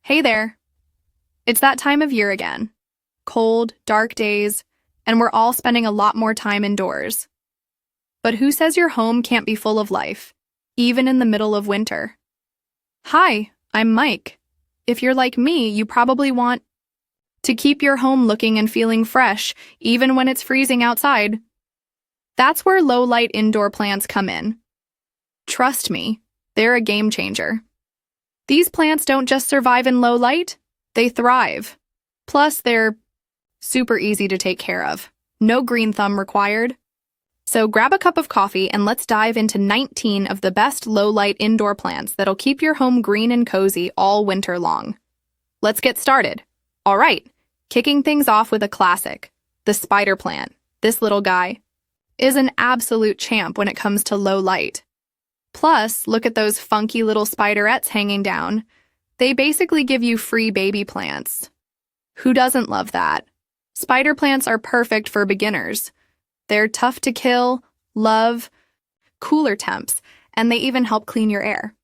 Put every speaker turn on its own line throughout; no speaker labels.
Hey there. It's that time of year again. Cold, dark days, and we're all spending a lot more time indoors. But who says your home can't be full of life, even in the middle of winter? Hi, I'm Mike. If you're like me, you probably want to keep your home looking and feeling fresh, even when it's freezing outside. That's where low-light indoor plants come in. Trust me, they're a game changer. These plants don't just survive in low light, they thrive. Plus, they're super easy to take care of. No green thumb required. So grab a cup of coffee and let's dive into 19 of the best low-light indoor plants that'll keep your home green and cozy all winter long. Let's get started. All right, kicking things off with a classic, the spider plant. This little guy is an absolute champ when it comes to low light. Plus, look at those funky little spiderettes hanging down. They basically give you free baby plants. Who doesn't love that? Spider plants are perfect for beginners. They're tough to kill, love cooler temps, and they even help clean your air.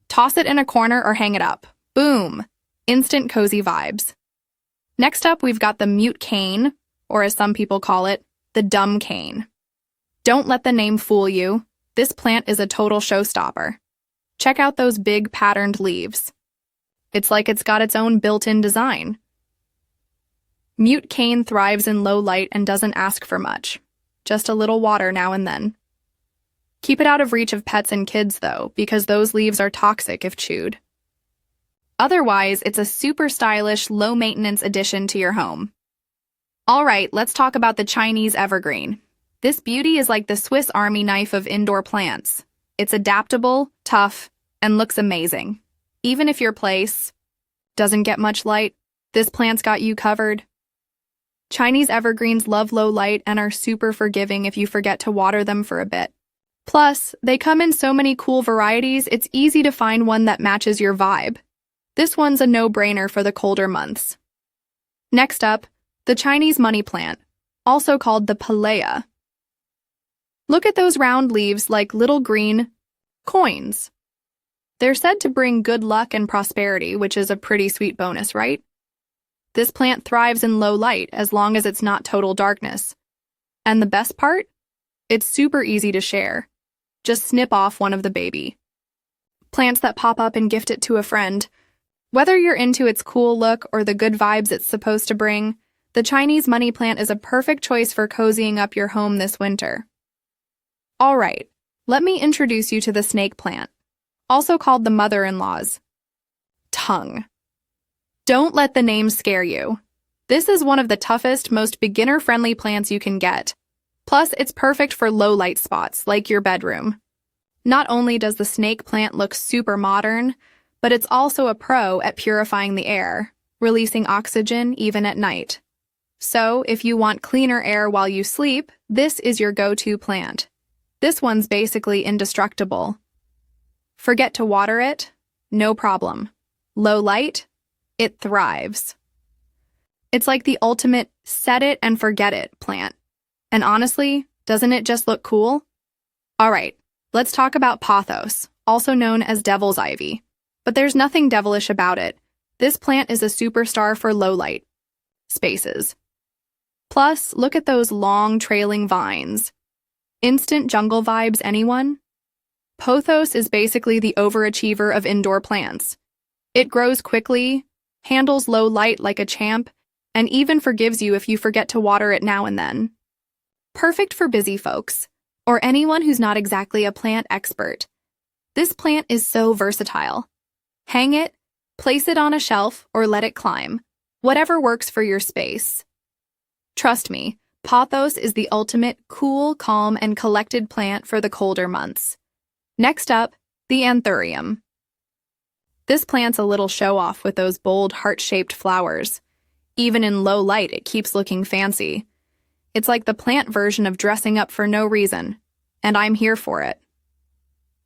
Toss it in a corner or hang it up. Boom! Instant cozy vibes. Next up, we've got the mute cane, or as some people call it, the dumb cane. Don't let the name fool you. This plant is a total showstopper. Check out those big patterned leaves. It's like it's got its own built-in design. Mute cane thrives in low light and doesn't ask for much. Just a little water now and then. Keep it out of reach of pets and kids, though, because those leaves are toxic if chewed. Otherwise, it's a super stylish, low-maintenance addition to your home. All right, let's talk about the Chinese evergreen. This beauty is like the Swiss Army knife of indoor plants. It's adaptable, tough, and looks amazing. Even if your place doesn't get much light, this plant's got you covered. Chinese evergreens love low light and are super forgiving if you forget to water them for a bit. Plus, they come in so many cool varieties, it's easy to find one that matches your vibe. This one's a no-brainer for the colder months. Next up, the Chinese money plant, also called the Palea. Look at those round leaves like little green coins. They're said to bring good luck and prosperity, which is a pretty sweet bonus, right? This plant thrives in low light as long as it's not total darkness. And the best part? It's super easy to share. Just snip off one of the baby plants that pop up and gift it to a friend. Whether you're into its cool look or the good vibes it's supposed to bring, the Chinese money plant is a perfect choice for cozying up your home this winter. All right, let me introduce you to the snake plant, also called the mother-in-law's tongue. Don't let the name scare you. This is one of the toughest, most beginner-friendly plants you can get. Plus, it's perfect for low-light spots, like your bedroom. Not only does the snake plant look super modern, but it's also a pro at purifying the air, releasing oxygen even at night. So, if you want cleaner air while you sleep, this is your go-to plant. This one's basically indestructible. Forget to water it? No problem. Low light? It thrives. It's like the ultimate set it and forget it plant. And honestly, doesn't it just look cool? All right, let's talk about Pothos, also known as devil's ivy. But there's nothing devilish about it. This plant is a superstar for low light spaces. Plus, look at those long trailing vines. Instant jungle vibes, anyone? Pothos is basically the overachiever of indoor plants. It grows quickly, handles low light like a champ, and even forgives you if you forget to water it now and then. Perfect for busy folks, or anyone who's not exactly a plant expert. This plant is so versatile. Hang it, place it on a shelf, or let it climb. Whatever works for your space. Trust me, Pothos is the ultimate cool, calm, and collected plant for the colder months. Next up, the Anthurium. This plant's a little show-off with those bold, heart-shaped flowers. Even in low light, it keeps looking fancy. It's like the plant version of dressing up for no reason, and I'm here for it.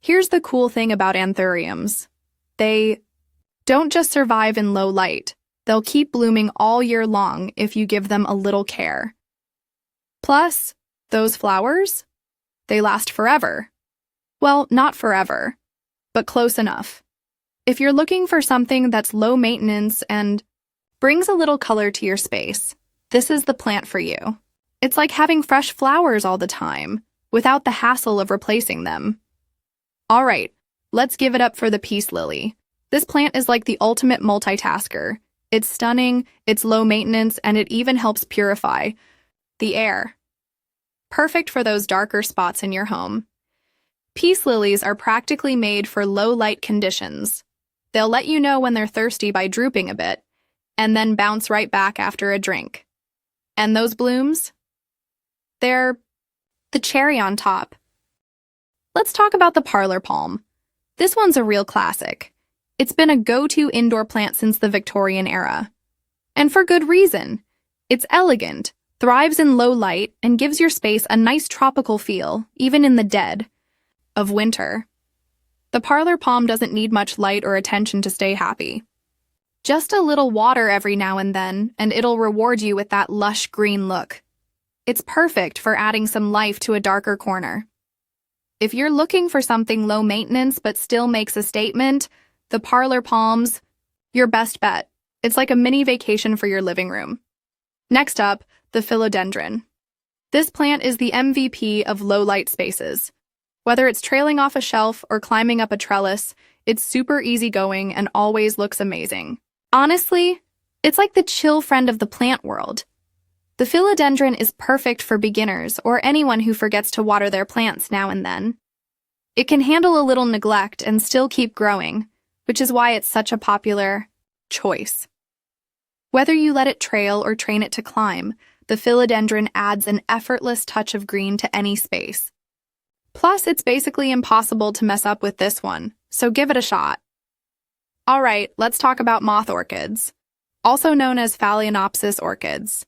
Here's the cool thing about Anthuriums. They don't just survive in low light. They'll keep blooming all year long if you give them a little care. Plus, those flowers? They last forever. Well, not forever, but close enough. If you're looking for something that's low maintenance and brings a little color to your space, this is the plant for you. It's like having fresh flowers all the time, without the hassle of replacing them. All right, let's give it up for the peace lily. This plant is like the ultimate multitasker. It's stunning, it's low maintenance, and it even helps purify the air. Perfect for those darker spots in your home. Peace lilies are practically made for low light conditions. They'll let you know when they're thirsty by drooping a bit, and then bounce right back after a drink. And those blooms? They're the cherry on top. Let's talk about the Parlor Palm. This one's a real classic. It's been a go-to indoor plant since the Victorian era. And for good reason. It's elegant, thrives in low light, and gives your space a nice tropical feel, even in the dead of winter. The Parlor Palm doesn't need much light or attention to stay happy. Just a little water every now and then, and it'll reward you with that lush green look. It's perfect for adding some life to a darker corner. If you're looking for something low maintenance but still makes a statement, the Parlor Palm's your best bet. It's like a mini vacation for your living room. Next up, the Philodendron. This plant is the MVP of low-light spaces. Whether it's trailing off a shelf or climbing up a trellis, it's super easygoing and always looks amazing. Honestly, it's like the chill friend of the plant world. The philodendron is perfect for beginners or anyone who forgets to water their plants now and then. It can handle a little neglect and still keep growing, which is why it's such a popular choice. Whether you let it trail or train it to climb, the philodendron adds an effortless touch of green to any space. Plus, it's basically impossible to mess up with this one, so give it a shot. All right, let's talk about moth orchids, also known as Phalaenopsis orchids.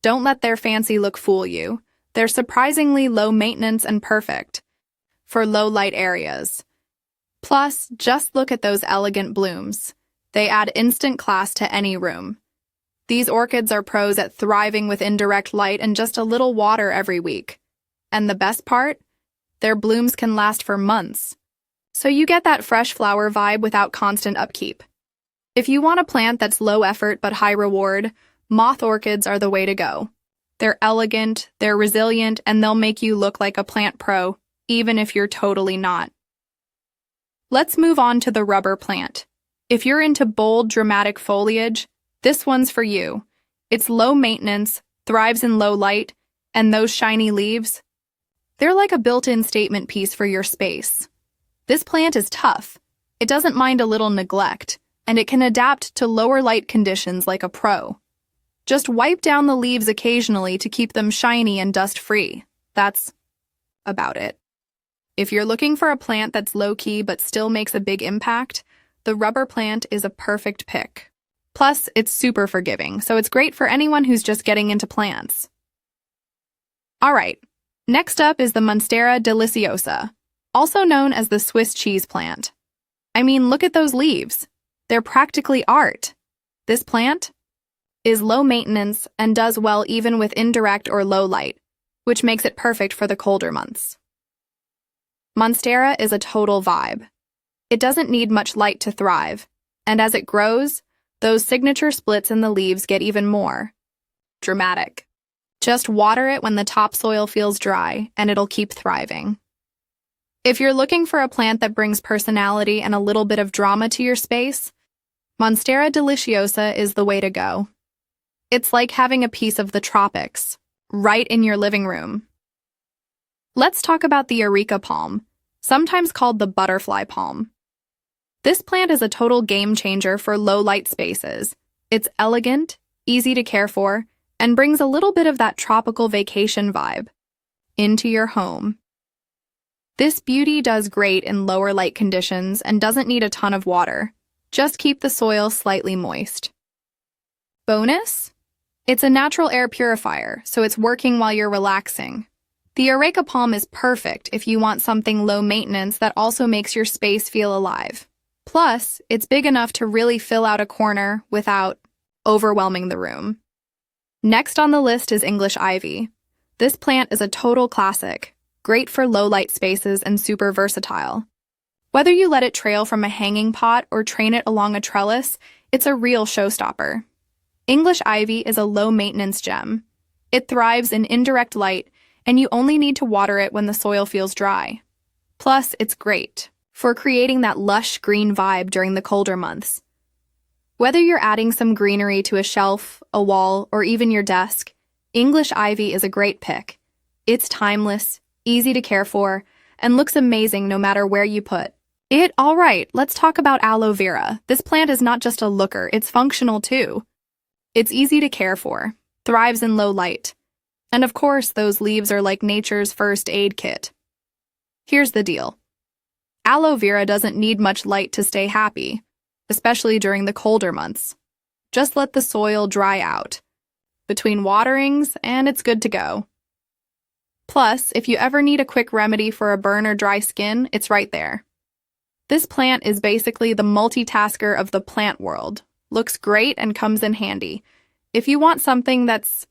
Don't let their fancy look fool you. They're surprisingly low maintenance and perfect for low light areas. Plus, just look at those elegant blooms. They add instant class to any room. These orchids are pros at thriving with indirect light and just a little water every week. And the best part? Their blooms can last for months. So you get that fresh flower vibe without constant upkeep. If you want a plant that's low effort but high reward, moth orchids are the way to go. They're elegant, they're resilient, and they'll make you look like a plant pro, even if you're totally not. Let's move on to the rubber plant. If you're into bold, dramatic foliage, this one's for you. It's low maintenance, thrives in low light, and those shiny leaves, they're like a built-in statement piece for your space. This plant is tough. It doesn't mind a little neglect, and it can adapt to lower light conditions like a pro. Just wipe down the leaves occasionally to keep them shiny and dust-free. That's about it. If you're looking for a plant that's low-key but still makes a big impact, the rubber plant is a perfect pick. Plus, it's super forgiving, so it's great for anyone who's just getting into plants. All right, next up is the Monstera Deliciosa, also known as the Swiss cheese plant. I mean, look at those leaves. They're practically art. This plant is low maintenance and does well even with indirect or low light, which makes it perfect for the colder months. Monstera is a total vibe. It doesn't need much light to thrive, and as it grows, those signature splits in the leaves get even more dramatic. Just water it when the topsoil feels dry, and it'll keep thriving. If you're looking for a plant that brings personality and a little bit of drama to your space, Monstera Deliciosa is the way to go. It's like having a piece of the tropics, right in your living room. Let's talk about the Areca Palm, sometimes called the butterfly palm. This plant is a total game changer for low-light spaces. It's elegant, easy to care for, and brings a little bit of that tropical vacation vibe into your home. This beauty does great in lower light conditions and doesn't need a ton of water. Just keep the soil slightly moist. Bonus? It's a natural air purifier, so it's working while you're relaxing. The Areca Palm is perfect if you want something low maintenance that also makes your space feel alive. Plus, it's big enough to really fill out a corner without overwhelming the room. Next on the list is English ivy. This plant is a total classic, great for low-light spaces and super versatile. Whether you let it trail from a hanging pot or train it along a trellis, it's a real showstopper. English ivy is a low-maintenance gem. It thrives in indirect light, and you only need to water it when the soil feels dry. Plus, it's great for creating that lush green vibe during the colder months. Whether you're adding some greenery to a shelf, a wall, or even your desk, English ivy is a great pick. It's timeless, easy to care for, and looks amazing no matter where you put it. All right, let's talk about aloe vera. This plant is not just a looker, it's functional too. It's easy to care for, thrives in low light. And of course, those leaves are like nature's first aid kit. Here's the deal. Aloe vera doesn't need much light to stay happy, especially during the colder months. Just let the soil dry out between waterings, and it's good to go. Plus, if you ever need a quick remedy for a burn or dry skin, it's right there. This plant is basically the multitasker of the plant world. Looks great and comes in handy. If you want something that's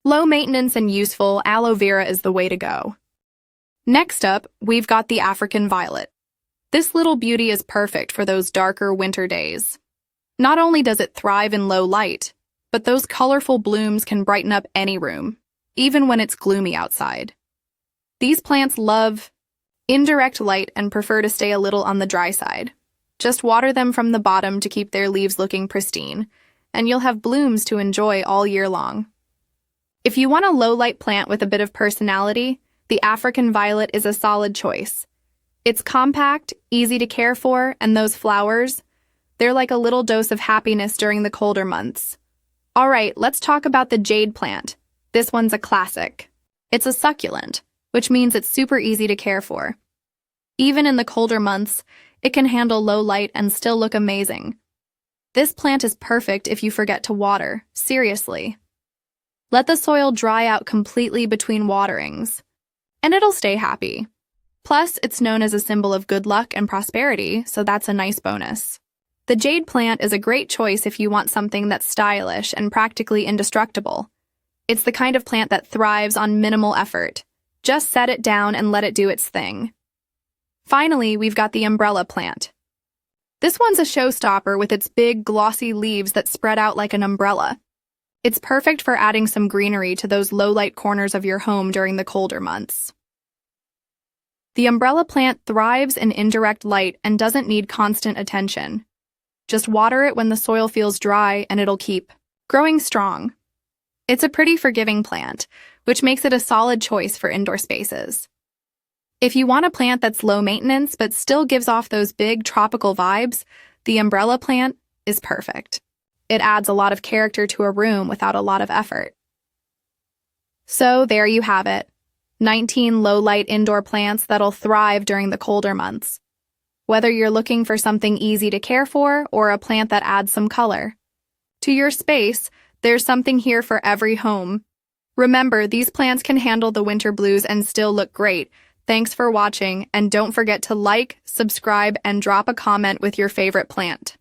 low maintenance and useful, aloe vera is the way to go. Next up, we've got the African violet. This little beauty is perfect for those darker winter days. Not only does it thrive in low light, but those colorful blooms can brighten up any room, even when it's gloomy outside. These plants love indirect light and prefer to stay a little on the dry side. Just water them from the bottom to keep their leaves looking pristine, and you'll have blooms to enjoy all year long. If you want a low-light plant with a bit of personality, the African violet is a solid choice. It's compact, easy to care for, and those flowers, they're like a little dose of happiness during the colder months. All right, let's talk about the jade plant. This one's a classic. It's a succulent, which means it's super easy to care for. Even in the colder months, it can handle low light and still look amazing. This plant is perfect if you forget to water, seriously. Let the soil dry out completely between waterings, and it'll stay happy. Plus, it's known as a symbol of good luck and prosperity, so that's a nice bonus. The jade plant is a great choice if you want something that's stylish and practically indestructible. It's the kind of plant that thrives on minimal effort. Just set it down and let it do its thing. Finally, we've got the umbrella plant. This one's a showstopper with its big, glossy leaves that spread out like an umbrella. It's perfect for adding some greenery to those low-light corners of your home during the colder months. The umbrella plant thrives in indirect light and doesn't need constant attention. Just water it when the soil feels dry and it'll keep growing strong. It's a pretty forgiving plant, which makes it a solid choice for indoor spaces. If you want a plant that's low maintenance but still gives off those big tropical vibes, the umbrella plant is perfect. It adds a lot of character to a room without a lot of effort. So there you have it. 19 low-light indoor plants that'll thrive during the colder months. Whether you're looking for something easy to care for or a plant that adds some color to your space, there's something here for every home. Remember, these plants can handle the winter blues and still look great. Thanks for watching, and don't forget to like, subscribe, and drop a comment with your favorite plant.